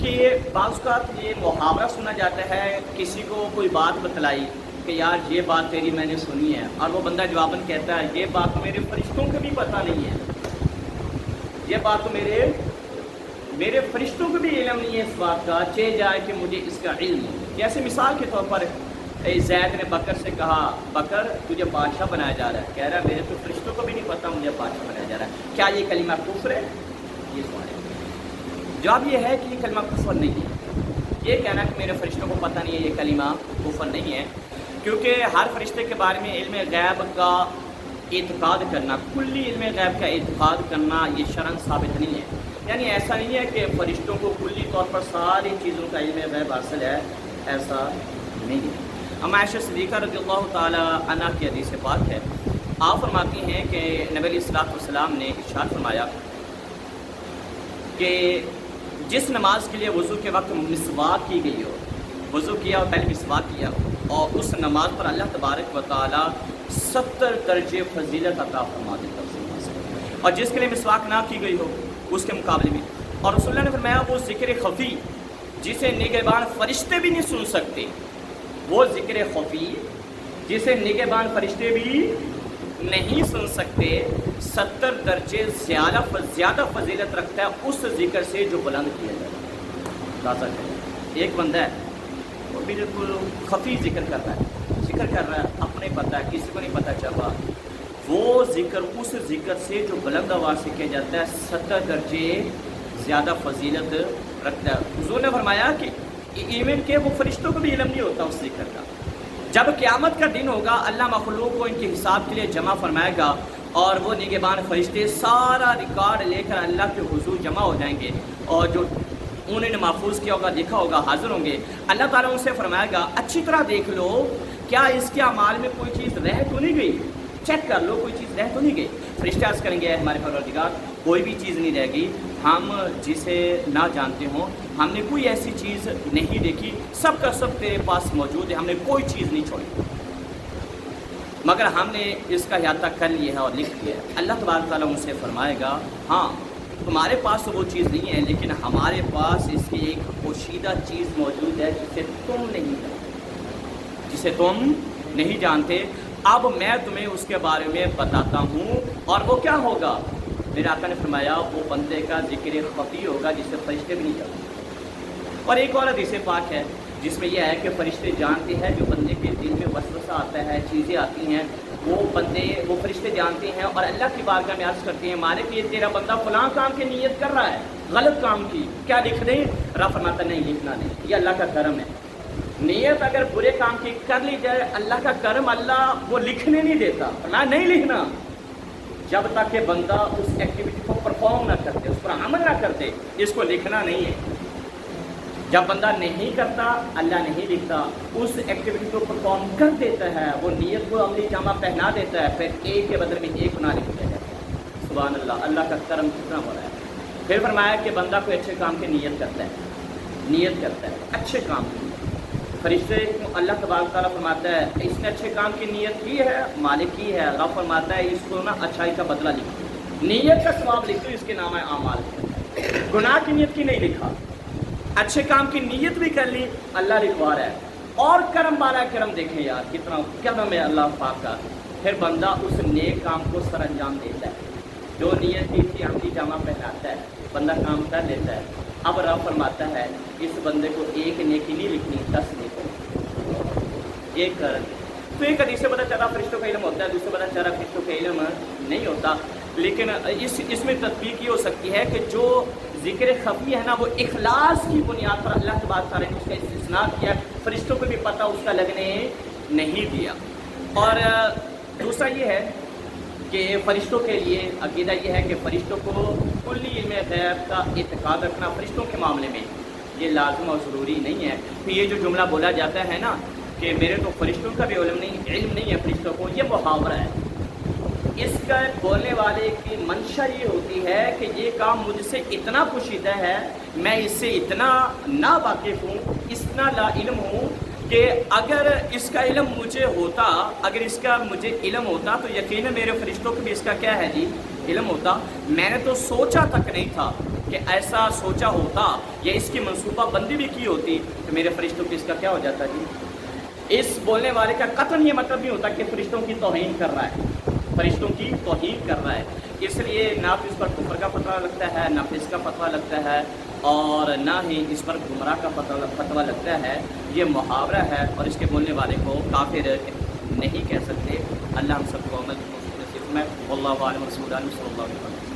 کہ بعض اوقات یہ محاورہ سنا جاتا ہے، کسی کو کوئی بات بتلائی کہ یار یہ بات تیری میں نے سنی ہے، اور وہ بندہ جواباً کہتا ہے یہ بات تو میرے فرشتوں کو بھی پتہ نہیں ہے، یہ بات تو میرے فرشتوں کو بھی علم نہیں ہے اس بات کا، چاہے جائے کہ مجھے اس کا علم ہو۔ جیسے مثال کے طور پر زید نے بکر سے کہا بکر تجھے بادشاہ بنایا جا رہا ہے، کہہ رہا ہے میرے تو فرشتوں کو بھی نہیں پتہ مجھے بادشاہ بنایا جا رہا ہے، کیا یہ کلمہ کفر ہے؟ یہ سوال ہے۔ جواب یہ ہے کہ یہ کلمہ کفر نہیں ہے۔ یہ کہنا کہ میرے فرشتوں کو پتہ نہیں ہے یہ کلمہ کفر نہیں ہے، کیونکہ ہر فرشتے کے بارے میں علم غیب کا اعتقاد کرنا، کلی علم غیب کا اعتقاد کرنا یہ شرعاً ثابت نہیں ہے۔ یعنی ایسا نہیں ہے کہ فرشتوں کو کلی طور پر ساری چیزوں کا علم غیب حاصل ہے، ایسا نہیں ہے۔ اما عائشہ صدیقہ رضی اللہ تعالی عنہ کی حدیث پاک ہے، آپ فرماتی ہیں کہ نبی علیہ الصلوۃ والسلام نے ارشاد فرمایا کہ جس نماز کے لیے وضو کے وقت مسواک کی گئی ہو، وضو کیا اور پہلے مسواک کیا اور اس نماز پر اللہ تبارک و تعالی 70 درجے فضیلت عطا فرما دیتا ہے، اور جس کے لیے مسواک نہ کی گئی ہو اس کے مقابلے میں۔ اور رسول اللہ نے فرمایا وہ ذکر خفی جسے نگہبان فرشتے بھی نہیں سن سکتے، وہ ذکر خفی جسے نگہبان فرشتے بھی نہیں سن سکتے، 70 درجے زیادہ فضیلت رکھتا ہے اس ذکر سے جو بلند کیا جائے۔ اندازہ کریں، ایک بندہ ہے وہ بالکل خفی ذکر کر رہا ہے، اپنے پتہ ہے کسی کو نہیں پتہ چل رہا، وہ ذکر اس ذکر سے جو بلند آواز سے کیا جاتا ہے 70 درجے زیادہ فضیلت رکھتا ہے۔ حضور نے فرمایا کہ ایون کہ وہ فرشتوں کو بھی علم نہیں ہوتا اس ذکر کا۔ جب قیامت کا دن ہوگا اللہ مخلوق کو ان کے حساب کے لیے جمع فرمائے گا، اور وہ نگہبان فرشتے سارا ریکارڈ لے کر اللہ کے حضور جمع ہو جائیں گے، اور جو انہوں نے محفوظ کیا ہوگا دیکھا ہوگا حاضر ہوں گے۔ اللہ تعالیٰ ان سے فرمائے گا اچھی طرح دیکھ لو کیا اس کے اعمال میں کوئی چیز رہ تو نہیں گئی، چیک کر لو کوئی چیز رہ تو نہیں گئی۔ فرشتے عرض کریں گے ہمارے پروردگار کوئی بھی چیز نہیں رہ گئی، ہم جسے نہ جانتے ہوں ہم نے کوئی ایسی چیز نہیں دیکھی، سب کا سب تیرے پاس موجود ہے، ہم نے کوئی چیز نہیں چھوڑی، مگر ہم نے اس کا احاطہ کر لیا ہے اور لکھ لیا ہے۔ اللہ تبارک تعالیٰ ان سے فرمائے گا ہاں تمہارے پاس تو وہ چیز نہیں ہے، لیکن ہمارے پاس اس کی ایک پوشیدہ چیز موجود ہے جسے تم نہیں جانتے، اب میں تمہیں اس کے بارے میں بتاتا ہوں، اور وہ کیا ہوگا؟ میرے آقا نے فرمایا وہ بندے کا ذکر خفی ہوگا جسے فرشتے بھی نہیں جانتے۔ اور ایک اور حدیث پاک ہے جس میں یہ ہے کہ فرشتے جانتے ہیں جو بندے کے دل میں وسوسہ آتا ہے، چیزیں آتی ہیں، وہ فرشتے جانتے ہیں اور اللہ کی بارگاہ میں عرض کرتے ہیں مالک یہ تیرا بندہ فلاں کام کی نیت کر رہا ہے، غلط کام کی، کیا لکھ دیں؟ رب فرماتا نہیں لکھنا نہیں، یہ اللہ کا کرم ہے۔ نیت اگر برے کام کی کر لی جائے اللہ کا کرم، اللہ وہ لکھنے نہیں دیتا، فرمایا نہیں لکھنا جب تک کہ بندہ اس ایکٹیویٹی کو پرفارم نہ کرتے، اس پر عمل نہ کرتے، اس کو لکھنا نہیں ہے۔ جب بندہ نہیں کرتا اللہ نہیں لکھتا، اس ایکٹیویٹی کو پرفارم کر دیتا ہے، وہ نیت کو عملی جامہ پہنا دیتا ہے، پھر ایک کے بدلے میں ایک گناہ لکھ دیا جاتا ہے۔ سبحان اللہ، اللہ کا کرم کتنا ہو رہا ہے۔ پھر فرمایا کہ بندہ کوئی اچھے کام کی نیت کرتا ہے اچھے کام کی۔ فرشتے اللہ تبارک تعالیٰ فرماتا ہے اس نے اچھے کام کی نیت کی ہے، مالک کی ہے، رب فرماتا ہے اس کو نا اچھائی کا بدلہ لکھو، نیت کا ثواب لکھو، اس کے نام ہے اعمال۔ گناہ کی نیت کی نہیں لکھا، اچھے کام کی نیت بھی کر لی، اللہ لکھوا رہا ہے۔ اور کرم والا کرم دیکھیں یار کتنا کرم ہے اللہ پاک کا۔ پھر بندہ اس نیک کام کو سر انجام دیتا ہے، جو نیت کی تھی عملی جامہ پہناتا ہے، بندہ کام کر لیتا ہے۔ اب رب فرماتا ہے اس بندے کو ایک نیکی نہیں لکھنی، 10 نیکی، ایک کر۔ تو ایک حدیث سے پتہ چلا فرشتوں کا علم ہوتا ہے، دوسرے پتہ چلا فرشتوں کا علم نہیں ہوتا، لیکن اس میں تطبیق یہ ہو سکتی ہے کہ جو ذکر خفی ہے نا وہ اخلاص کی بنیاد پر اللہ تبارک تعالیٰ نے اس کا استثناء کیا، فرشتوں کو بھی پتہ اس کا لگنے نہیں دیا۔ اور دوسرا یہ ہے کہ فرشتوں کے لیے عقیدہ یہ ہے کہ فرشتوں کو کلی علم غیب کا اعتقاد رکھنا فرشتوں کے معاملے میں یہ لازم اور ضروری نہیں ہے۔ پھر یہ جو جملہ بولا جاتا ہے نا کہ میرے تو فرشتوں کا بھی علم نہیں ہے فرشتوں کو، یہ محاورہ ہے۔ اس کا بولنے والے کی منشا یہ ہوتی ہے کہ یہ کام مجھ سے اتنا پوشیدہ ہے، میں اس سے اتنا نا واقف ہوں، اتنا لا علم ہوں کہ اگر اس کا علم مجھے ہوتا، اگر اس کا مجھے علم ہوتا تو یقیناً میرے فرشتوں کو بھی اس کا کیا ہے جی علم ہوتا۔ میں نے تو سوچا تک نہیں تھا، کہ ایسا سوچا ہوتا یا اس کی منصوبہ بندی بھی کی ہوتی تو میرے فرشتوں کی اس کا کیا ہو جاتا جی؟ اس بولنے والے کا قطعاً یہ مطلب نہیں ہوتا کہ فرشتوں کی توہین کر رہا ہے، فرشتوں کی توہین کر رہا ہے، اس لیے نہ تو اس پر کفر کا فتویٰ لگتا ہے، نہ فسق کا فتویٰ لگتا ہے، اور نہ ہی اس پر گمراہ کا فتویٰ لگتا ہے۔ یہ محاورہ ہے اور اس کے بولنے والے کو کافر نہیں کہہ سکتے۔ اللہ ہم سب کو عمل کی توفیق نصیب فرمائے۔ واللہ اعلم، رسول اللہ صلی اللہ علیہ وسلم۔